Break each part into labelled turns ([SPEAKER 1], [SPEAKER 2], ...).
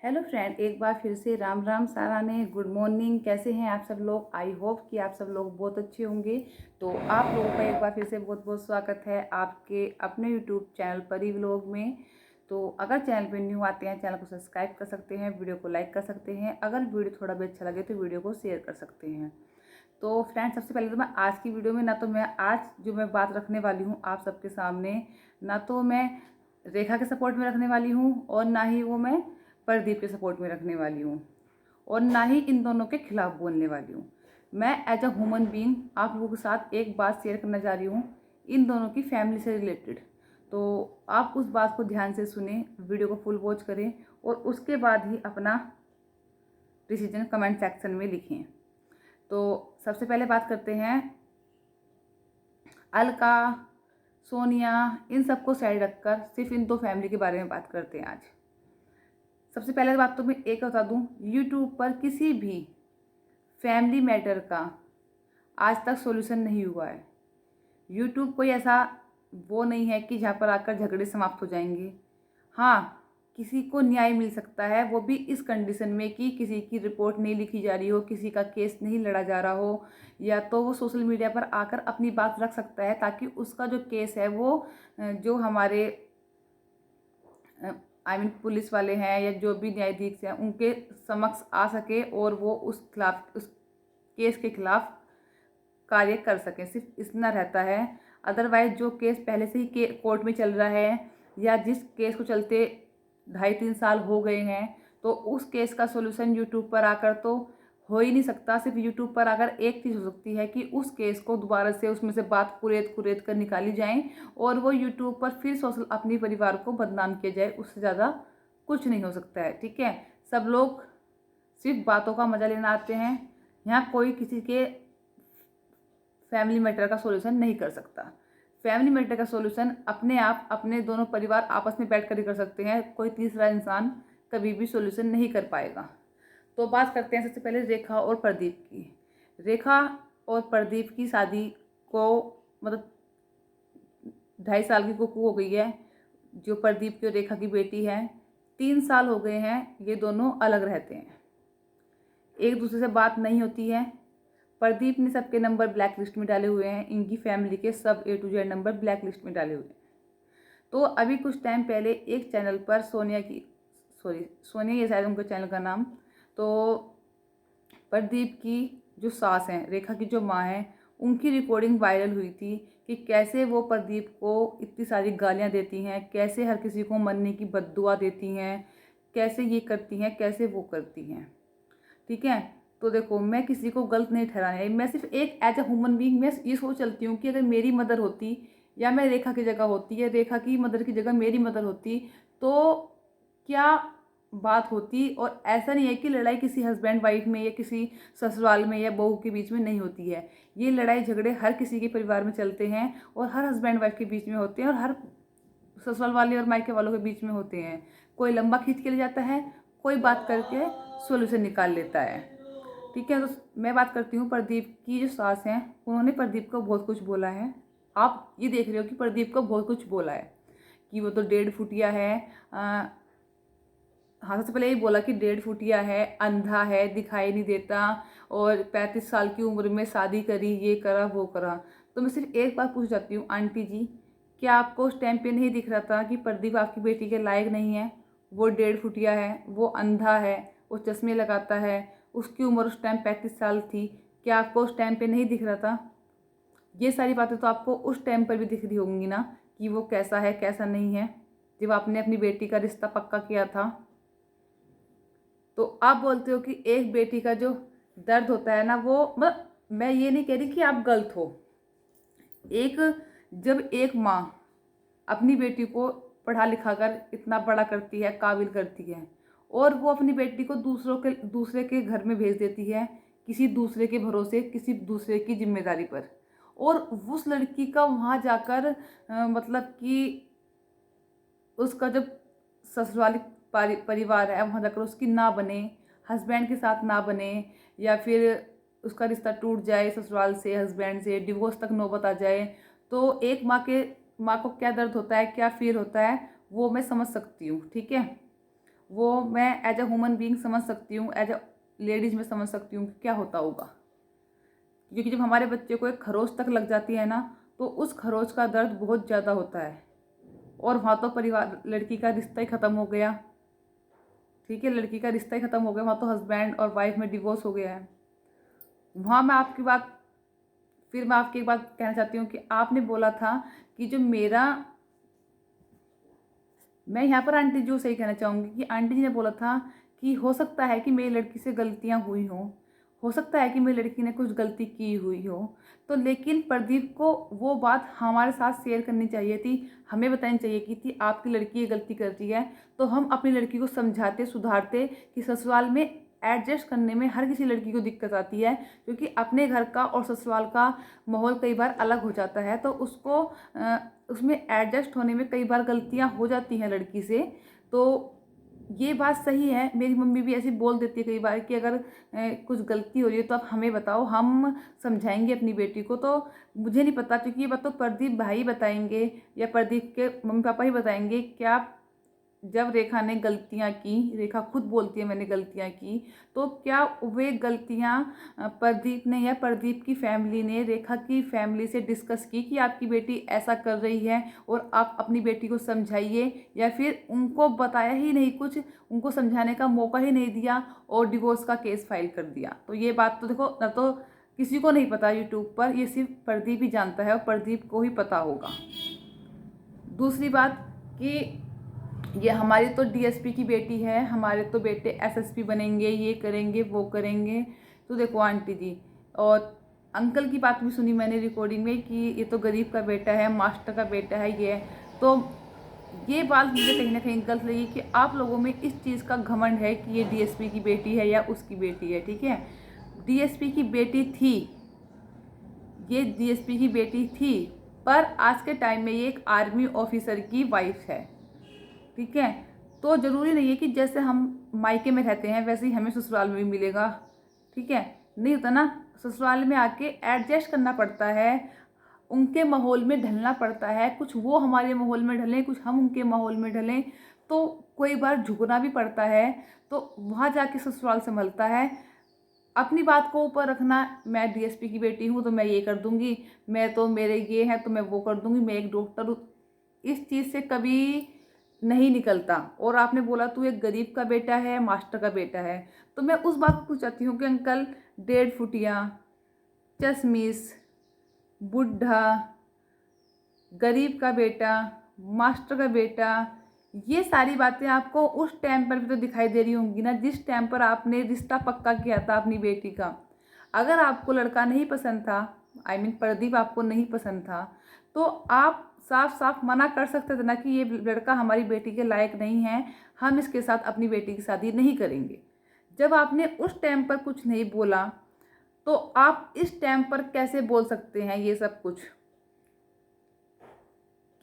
[SPEAKER 1] Hello friend, एक बार फिर से राम राम सारा ने। Good morning. कैसे हैं आप सब लोग? आई होप कि आप सब लोग बहुत अच्छे होंगे। तो आप लोगों का एक बार फिर से बहुत बहुत स्वागत है आपके अपने यूट्यूब चैनल परी व्लॉग में। तो अगर चैनल पे न्यू आते हैं, चैनल को सब्सक्राइब कर सकते हैं, वीडियो को लाइक कर सकते हैं। अगर वीडियो थोड़ा भी अच्छा लगे तो वीडियो को शेयर कर सकते हैं। तो फ्रेंड, सबसे पहले तो मैं आज की वीडियो में मैं बात रखने वाली हूँ आप सबके सामने, ना तो मैं रेखा के सपोर्ट में रखने वाली हूँ और ना ही वो मैं प्रदीप के सपोर्ट में रखने वाली हूँ और ना ही इन दोनों के खिलाफ बोलने वाली हूँ। मैं एज अ ह्यूमन बीइंग आप लोगों के साथ एक बात शेयर करना चाह रही हूँ, इन दोनों की फैमिली से रिलेटेड। तो आप उस बात को ध्यान से सुने, वीडियो को फुल वॉच करें और उसके बाद ही अपना डिसीजन कमेंट सेक्शन में लिखें। तो सबसे पहले बात करते हैं अलका, सोनिया, इन सबको साइड रखकर सिर्फ इन दो फैमिली के बारे में बात करते हैं आज। सबसे पहले बात तो मैं एक बता दूं, यूट्यूब पर किसी भी फैमिली मैटर का आज तक सॉल्यूशन नहीं हुआ है। यूट्यूब कोई ऐसा वो नहीं है कि जहाँ पर आकर झगड़े समाप्त हो जाएंगे। हाँ, किसी को न्याय मिल सकता है, वो भी इस कंडीशन में कि किसी की रिपोर्ट नहीं लिखी जा रही हो, किसी का केस नहीं लड़ा जा रहा हो, या तो वो सोशल मीडिया पर आकर अपनी बात रख सकता है ताकि उसका जो केस है वो जो हमारे पुलिस वाले हैं या जो भी न्यायाधीश हैं उनके समक्ष आ सके और वो उस केस के खिलाफ कार्य कर सकें। सिर्फ इतना रहता है। अदरवाइज जो केस पहले से ही कोर्ट में चल रहा है या जिस केस को चलते 2.5-3 साल हो गए हैं, तो उस केस का सोल्यूशन यूट्यूब पर आकर तो हो ही नहीं सकता। सिर्फ यूट्यूब पर आकर एक चीज़ हो सकती है कि उस केस को दोबारा से उसमें से बात कुरेद कुरेद कर निकाली जाए और वो यूट्यूब पर फिर सोशल अपने परिवार को बदनाम किया जाए। उससे ज़्यादा कुछ नहीं हो सकता है। ठीक है, सब लोग सिर्फ बातों का मजा लेना आते हैं। यहाँ कोई किसी के फैमिली मैटर का सॉल्यूशन नहीं कर सकता। फैमिली मैटर का सॉल्यूशन अपने आप अपने दोनों परिवार आपस में बैठ कर ही कर सकते हैं। कोई तीसरा इंसान कभी भी सॉल्यूशन नहीं कर पाएगा। तो बात करते हैं सबसे पहले रेखा और प्रदीप की। रेखा और प्रदीप की शादी को मतलब 2.5 साल की कुकू हो गई है। जो प्रदीप की और रेखा की बेटी है, 3 साल हो गए हैं ये दोनों अलग रहते हैं, एक दूसरे से बात नहीं होती है। प्रदीप ने सबके नंबर ब्लैक लिस्ट में डाले हुए हैं, इनकी फैमिली के सब A to Z number black list में डाले हुए हैं। तो अभी कुछ टाइम पहले एक चैनल पर सोनिया ये शायद उनके चैनल का नाम, तो प्रदीप की जो सास हैं, रेखा की जो माँ है, उनकी रिकॉर्डिंग वायरल हुई थी कि कैसे वो प्रदीप को इतनी सारी गालियाँ देती हैं, कैसे हर किसी को मरने की बद्दुआ देती हैं, कैसे ये करती हैं, कैसे वो करती हैं। ठीक है, तो देखो, मैं किसी को गलत नहीं ठहराने आई, मैं सिर्फ एक एज अ ह्यूमन बीइंग मैं ये सोच चलती हूँ कि अगर मेरी मदर होती या मैं रेखा की जगह होती या रेखा की मदर की जगह मेरी मदर होती तो क्या बात होती। और ऐसा नहीं है कि लड़ाई किसी हस्बैंड वाइफ में या किसी ससुराल में या बहू के बीच में नहीं होती है। ये लड़ाई झगड़े हर किसी के परिवार में चलते हैं और हर हस्बैंड वाइफ के बीच में होते हैं और हर ससुराल वाले और मायके वालों के बीच में होते हैं। कोई लंबा खींच के ले जाता है, कोई बात करके सोल्यूशन निकाल लेता है। ठीक है, तो मैं बात करती हूँ प्रदीप की जो सास हैं, उन्होंने प्रदीप को बहुत कुछ बोला है। आप ये देख रहे हो कि प्रदीप को बहुत कुछ बोला है कि वो तो 1.5 फुटिया है। हाँ, सबसे पहले ये बोला कि 1.5 फुटिया है, अंधा है, दिखाई नहीं देता और 35 साल की उम्र में शादी करी, ये करा वो करा। तो मैं सिर्फ एक बात पूछ जाती हूँ, आंटी जी, क्या आपको उस टाइम पे नहीं दिख रहा था कि प्रदीप आपकी बेटी के लायक नहीं है? वो 1.5 फुटिया है, वो अंधा है, वो चश्मे लगाता है, उसकी उम्र उस टाइम 35 साल थी। क्या आपको उस टाइम पे नहीं दिख रहा था? ये सारी बातें तो आपको उस टाइम पर भी दिख रही होंगी ना कि वो कैसा है कैसा नहीं है, जब आपने अपनी बेटी का रिश्ता पक्का किया था। तो आप बोलते हो कि एक बेटी का जो दर्द होता है ना, वो मतलब मैं ये नहीं कह रही कि आप गलत हो। जब एक माँ अपनी बेटी को पढ़ा लिखा कर इतना बड़ा करती है, काबिल करती है, और वो अपनी बेटी को दूसरे के घर में भेज देती है, किसी दूसरे के भरोसे, किसी दूसरे की जिम्मेदारी पर, और उस लड़की का वहाँ जाकर मतलब कि उसका जब ससुराली परिवार है वहाँ जाकर उसकी ना बने, हस्बैंड के साथ ना बने, या फिर उसका रिश्ता टूट जाए ससुराल से, हस्बैंड से डिवोर्स तक नौबत आ जाए, तो एक माँ को क्या दर्द होता है, क्या फील होता है, वो मैं समझ सकती हूँ। ठीक है, वो मैं एज अ ह्यूमन बीइंग समझ सकती हूँ, एज अ लेडीज़ में समझ सकती हूँ कि क्या होता होगा। क्योंकि जब हमारे बच्चे को एक खरोच तक लग जाती है ना, तो उस खरोच का दर्द बहुत ज़्यादा होता है। और वहाँ तो परिवार, लड़की का रिश्ता ही ख़त्म हो गया, ठीक है, लड़की का रिश्ता ही ख़त्म हो गया, वहाँ तो हस्बैंड और वाइफ में डिवोर्स हो गया है। वहाँ मैं आपकी एक बात कहना चाहती हूँ कि आपने बोला था कि जो मेरा, मैं यहाँ पर आंटी जी को सही कहना चाहूँगी कि आंटी जी ने बोला था कि हो सकता है कि मेरी लड़की से गलतियाँ हुई हों, हो सकता है कि मेरी लड़की ने कुछ गलती की हुई हो, तो लेकिन प्रदीप को वो बात हमारे साथ शेयर करनी चाहिए थी, हमें बतानी चाहिए कि थी आपकी लड़की ये गलती कर रही है, तो हम अपनी लड़की को समझाते सुधारते कि ससुराल में एडजस्ट करने में हर किसी लड़की को दिक्कत आती है, क्योंकि अपने घर का और ससुराल का माहौल कई बार अलग हो जाता है, तो उसको उसमें एडजस्ट होने में कई बार गलतियां हो जाती हैं लड़की से। तो ये बात सही है, मेरी मम्मी भी ऐसी बोल देती है कई बार कि अगर कुछ गलती हो रही है तो आप हमें बताओ, हम समझाएंगे अपनी बेटी को। तो मुझे नहीं पता, क्योंकि ये बात तो प्रदीप भाई बताएंगे या प्रदीप के मम्मी पापा ही बताएंगे, क्या जब रेखा ने गलतियां की, रेखा खुद बोलती है मैंने गलतियां की, तो क्या वे गलतियां प्रदीप ने या प्रदीप की फैमिली ने रेखा की फैमिली से डिस्कस की कि आपकी बेटी ऐसा कर रही है और आप अपनी बेटी को समझाइए, या फिर उनको बताया ही नहीं, कुछ उनको समझाने का मौका ही नहीं दिया और डिवोर्स का केस फाइल कर दिया। तो ये बात तो देखो, ना तो किसी को नहीं पता यूट्यूब पर, ये सिर्फ प्रदीप ही जानता है और प्रदीप को ही पता होगा। दूसरी बात कि ये हमारी तो डीएसपी की बेटी है, हमारे तो बेटे एसएसपी बनेंगे, ये करेंगे वो करेंगे। तो देखो आंटी जी, और अंकल की बात भी सुनी मैंने रिकॉर्डिंग में कि ये तो गरीब का बेटा है, मास्टर का बेटा है ये। तो ये बात मुझे कहीं ना कहीं गलत लगी कि आप लोगों में इस चीज़ का घमंड है कि ये डीएसपी की बेटी है या उसकी बेटी है। ठीक है, डीएसपी की बेटी थी, ये डीएसपी की बेटी थी, पर आज के टाइम में ये एक आर्मी ऑफिसर की वाइफ है। ठीक है, तो ज़रूरी नहीं है कि जैसे हम मायके में रहते हैं वैसे ही हमें ससुराल में भी मिलेगा। ठीक है, नहीं होता ना, ससुराल में आके एडजस्ट करना पड़ता है, उनके माहौल में ढलना पड़ता है, कुछ वो हमारे माहौल में ढलें, कुछ हम उनके माहौल में ढलें, तो कोई बार झुकना भी पड़ता है। तो वहाँ जाके ससुराल संभलता है। अपनी बात को ऊपर रखना, मैं डीएसपी की बेटी हूँ तो मैं ये कर दूंगी, मैं तो मेरे ये है तो मैं वो कर दूंगी, मैं एक डॉक्टर हूँ, इस चीज़ से कभी नहीं निकलता। और आपने बोला तू एक गरीब का बेटा है, मास्टर का बेटा है, तो मैं उस बात को पूछ चाहती हूँ कि अंकल 1.5 फुटिया, चश्मिश, बुढ़ा, गरीब का बेटा, मास्टर का बेटा, ये सारी बातें आपको उस टाइम पर भी तो दिखाई दे रही होंगी ना, जिस टाइम पर आपने रिश्ता पक्का किया था अपनी बेटी का। अगर आपको लड़का नहीं पसंद था, आई मीन प्रदीप आपको नहीं पसंद था, तो आप साफ साफ मना कर सकते थे ना कि ये लड़का हमारी बेटी के लायक नहीं है, हम इसके साथ अपनी बेटी की शादी नहीं करेंगे। जब आपने उस टाइम पर कुछ नहीं बोला, तो आप इस टाइम पर कैसे बोल सकते हैं ये सब कुछ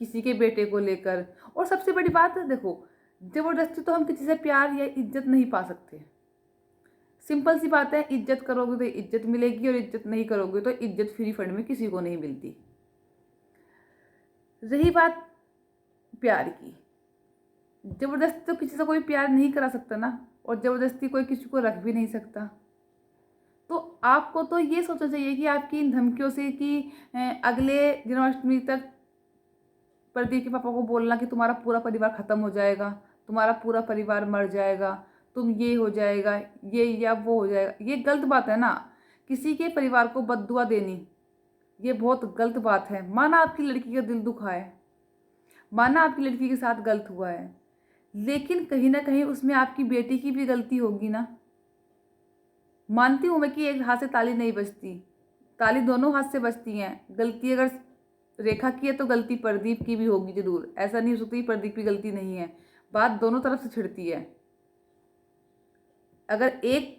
[SPEAKER 1] किसी के बेटे को लेकर। और सबसे बड़ी बात है, देखो, जबरदस्ती तो हम किसी से प्यार या इज्जत नहीं पा सकते। सिंपल सी बात है, इज्जत करोगे तो इज्जत मिलेगी और इज्जत नहीं करोगे तो इज्जत फ्री फंड में किसी को नहीं मिलती। रही बात प्यार की, जबरदस्ती तो किसी से कोई प्यार नहीं करा सकता ना, और जबरदस्ती कोई किसी को रख भी नहीं सकता। तो आपको तो ये सोचना चाहिए कि आपकी इन धमकियों से कि अगले जन्माष्टमी तक प्रदीप के पापा को बोलना कि तुम्हारा पूरा परिवार ख़त्म हो जाएगा, तुम्हारा पूरा परिवार मर जाएगा, तुम ये हो जाएगा, ये या वो हो जाएगा, ये गलत बात है ना। किसी के परिवार को बद्दुआ देनी ये बहुत गलत बात है। माना आपकी लड़की का दिल दुखा है, माना आपकी लड़की के साथ गलत हुआ है, लेकिन कहीं ना कहीं उसमें आपकी बेटी की भी गलती होगी ना। मानती हूँ मैं कि एक हाथ से ताली नहीं बजती, ताली दोनों हाथ से बजती हैं। गलती अगर रेखा की है तो गलती प्रदीप की भी होगी जरूर, ऐसा नहीं हो सकता कि प्रदीप की गलती नहीं है। बात दोनों तरफ से छिड़ती है। अगर एक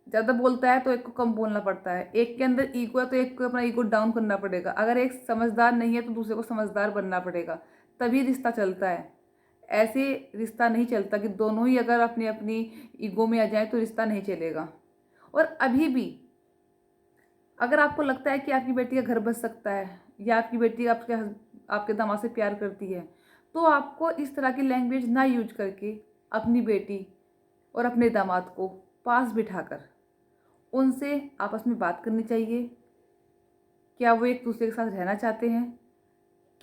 [SPEAKER 1] ज़्यादा बोलता है तो एक को कम बोलना पड़ता है, एक के अंदर ईगो है तो एक को अपना ईगो डाउन करना पड़ेगा, अगर एक समझदार नहीं है तो दूसरे को समझदार बनना पड़ेगा, तभी रिश्ता चलता है। ऐसे रिश्ता नहीं चलता कि दोनों ही अगर अपनी अपनी ईगो में आ जाए तो रिश्ता नहीं चलेगा। और अभी भी अगर आपको लगता है कि आपकी बेटी का घर बच सकता है या आपकी बेटी आपके दामाद से प्यार करती है, तो आपको इस तरह की लैंग्वेज ना यूज करके अपनी बेटी और अपने दामाद को पास बिठाकर उनसे आपस में बात करनी चाहिए। क्या वो एक दूसरे के साथ रहना चाहते हैं,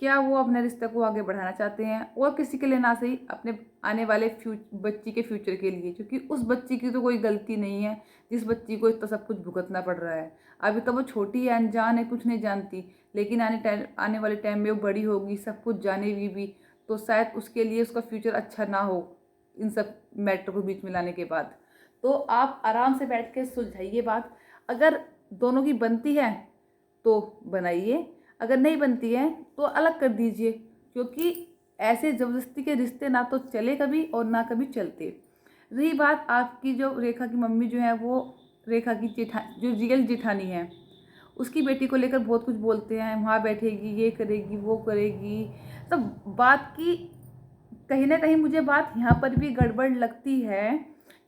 [SPEAKER 1] क्या वो अपने रिश्ते को आगे बढ़ाना चाहते हैं, और किसी के लिए ना सही अपने आने वाले बच्ची के फ्यूचर के लिए, क्योंकि उस बच्ची की तो कोई गलती नहीं है जिस बच्ची को इतना सब कुछ भुगतना पड़ रहा है। अभी तो वो छोटी है, अनजान है, कुछ नहीं जानती, लेकिन आने वाले टाइम में वो बड़ी होगी, सब कुछ जानेगी भी, तो शायद उसके लिए उसका फ्यूचर अच्छा ना हो इन सब मैटर को बीच में लाने के बाद। तो आप आराम से बैठ के सुलझाइए बात। अगर दोनों की बनती है तो बनाइए, अगर नहीं बनती है तो अलग कर दीजिए, क्योंकि ऐसे ज़बरदस्ती के रिश्ते ना तो चले कभी और ना कभी चलते। रही बात आपकी, जो रेखा की मम्मी जो है वो रेखा की जो रियल जेठानी है, उसकी बेटी को लेकर बहुत कुछ बोलते हैं, वहाँ बैठेगी, ये करेगी, वो करेगी, सब बात की कहीं ना कहीं मुझे बात यहाँ पर भी गड़बड़ लगती है,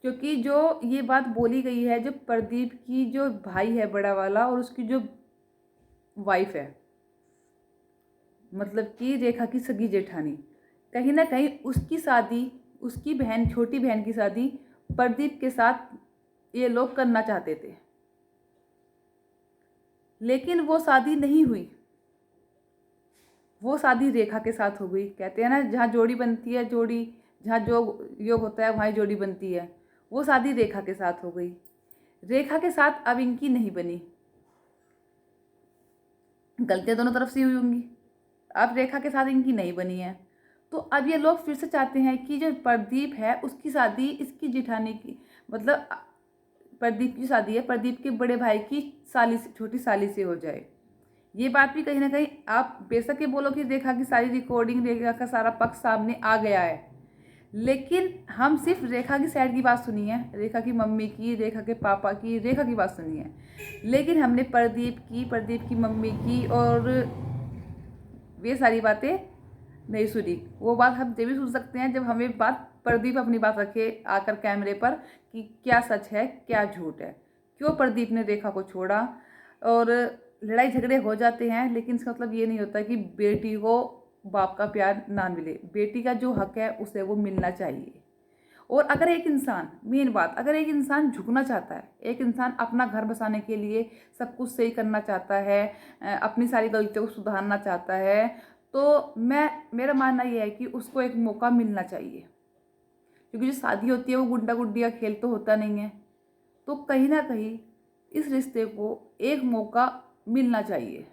[SPEAKER 1] क्योंकि जो ये बात बोली गई है, जो प्रदीप की जो भाई है बड़ा वाला और उसकी जो वाइफ है, मतलब कि रेखा की सगी जेठानी, कहीं ना कहीं उसकी शादी, उसकी बहन, छोटी बहन की शादी प्रदीप के साथ ये लोग करना चाहते थे, लेकिन वो शादी नहीं हुई। वो शादी रेखा के साथ हो गई। कहते हैं ना, जहाँ जोड़ी बनती है, जोड़ी जहाँ जो योग होता है वहाँ जोड़ी बनती है। वो शादी रेखा के साथ हो गई। रेखा के साथ अब इनकी नहीं बनी। गलतियाँ दोनों तरफ से हुई होंगी। अब रेखा के साथ इनकी नहीं बनी है, तो अब ये लोग फिर से चाहते हैं कि जो प्रदीप है उसकी शादी इसकी जेठानी की, मतलब प्रदीप की शादी है प्रदीप के बड़े भाई की साली से, छोटी साली से हो जाए। ये बात भी कहीं ना कहीं आप बेशक ये बोलो कि रेखा की सारी रिकॉर्डिंग, रेखा का सारा पक्ष सामने आ गया है, लेकिन हम सिर्फ रेखा की साइड की बात सुनी है, रेखा की मम्मी की, रेखा के पापा की, रेखा की बात सुनी है, लेकिन हमने प्रदीप की मम्मी की और ये सारी बातें नहीं सुनी। वो बात हम जब भी सुन सकते हैं जब हमें बात प्रदीप अपनी बात रखे आकर कैमरे पर कि क्या सच है क्या झूठ है, क्यों प्रदीप ने रेखा को छोड़ा। और लड़ाई झगड़े हो जाते हैं, लेकिन इसका मतलब ये नहीं होता कि बेटी को बाप का प्यार ना मिले। बेटी का जो हक है उसे वो मिलना चाहिए। और अगर एक इंसान, मेन बात, अगर एक इंसान झुकना चाहता है, एक इंसान अपना घर बसाने के लिए सब कुछ सही करना चाहता है, अपनी सारी गलतियों को सुधारना चाहता है, तो मेरा मानना यह है कि उसको एक मौका मिलना चाहिए। क्योंकि जो शादी होती है वो गुंडा गुड्डी का खेल तो होता नहीं है, तो कहीं ना कहीं इस रिश्ते को एक मौका मिलना चाहिए।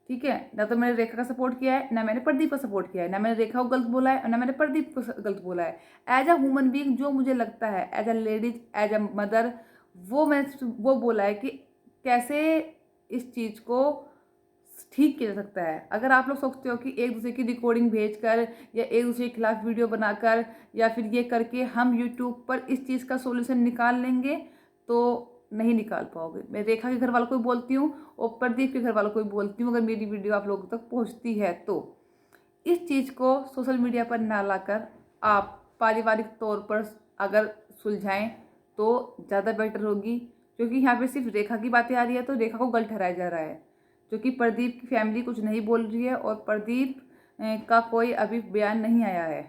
[SPEAKER 1] ठीक है, ना तो मैंने रेखा का सपोर्ट किया है, ना मैंने प्रदीप का सपोर्ट किया है, ना मैंने रेखा को गलत बोला है और ना मैंने प्रदीप को गलत बोला है। एज अ ह्यूमन बीइंग जो मुझे लगता है, as a ladies, as a mother, वो बोला है कि कैसे इस चीज़ को ठीक किया जा सकता है। अगर आप लोग सोचते हो कि एक दूसरे की रिकॉर्डिंग भेजकर या एक दूसरे के खिलाफ वीडियो बनाकर या फिर ये करके हम यूट्यूब पर इस चीज़ का सोल्यूशन निकाल लेंगे, तो नहीं निकाल पाओगे। मैं रेखा के घर वालों को भी बोलती हूँ और प्रदीप के घर वालों को भी बोलती हूँ, अगर मेरी वीडियो आप लोगों तक पहुँचती है तो इस चीज़ को सोशल मीडिया पर ना लाकर आप पारिवारिक तौर पर अगर सुलझाएं तो ज़्यादा बेटर होगी। क्योंकि यहाँ पे सिर्फ रेखा की बातें आ रही है तो रेखा को गलत ठहराया जा रहा है, क्योंकि प्रदीप की फैमिली कुछ नहीं बोल रही है और प्रदीप का कोई अभी बयान नहीं आया है।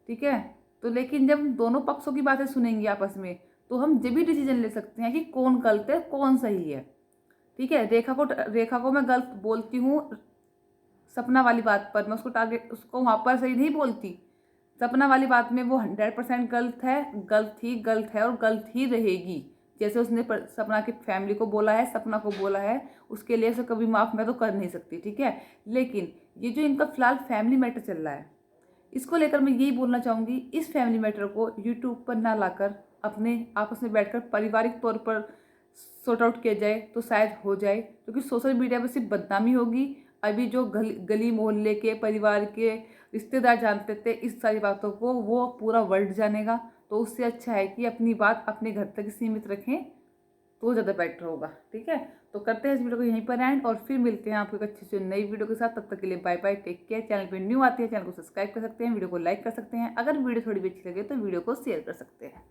[SPEAKER 1] ठीक है, तो लेकिन जब दोनों पक्षों की बातें सुनेंगे आपस में, तो हम जब भी डिसीजन ले सकते हैं कि कौन गलत है कौन सही है। ठीक है, रेखा को मैं गलत बोलती हूँ सपना वाली बात पर, मैं उसको वहाँ पर सही नहीं बोलती। सपना वाली बात में वो 100% गलत है, गलत है और गलत ही रहेगी। जैसे उसने सपना की फैमिली को बोला है, सपना को बोला है, उसके लिए से कभी माफ़ मैं तो कर नहीं सकती। ठीक है, लेकिन ये जो इनका फिलहाल फैमिली मैटर चल रहा है, इसको लेकर मैं यही बोलना चाहूँगी, इस फैमिली मैटर को यूट्यूब पर ना लाकर अपने आपस में बैठकर पारिवारिक तौर पर सॉर्ट आउट किया जाए तो शायद हो जाए। क्योंकि सोशल मीडिया पर सिर्फ बदनामी होगी। अभी जो गली मोहल्ले के, परिवार के रिश्तेदार जानते थे इस सारी बातों को, वो पूरा वर्ल्ड जानेगा। तो उससे अच्छा है कि अपनी बात अपने घर तक सीमित रखें तो ज़्यादा बेटर होगा। ठीक है, तो करते हैं इस वीडियो को यहीं पर एंड और फिर मिलते हैं आपको एक अच्छी सी नई वीडियो के साथ। तब तक के लिए bye bye, take care. Channel पे न्यू आते हैं, चैनल को सब्सक्राइब कर सकते हैं, वीडियो को लाइक कर सकते हैं, अगर वीडियो थोड़ी भी अच्छी लगे तो वीडियो को शेयर कर सकते हैं।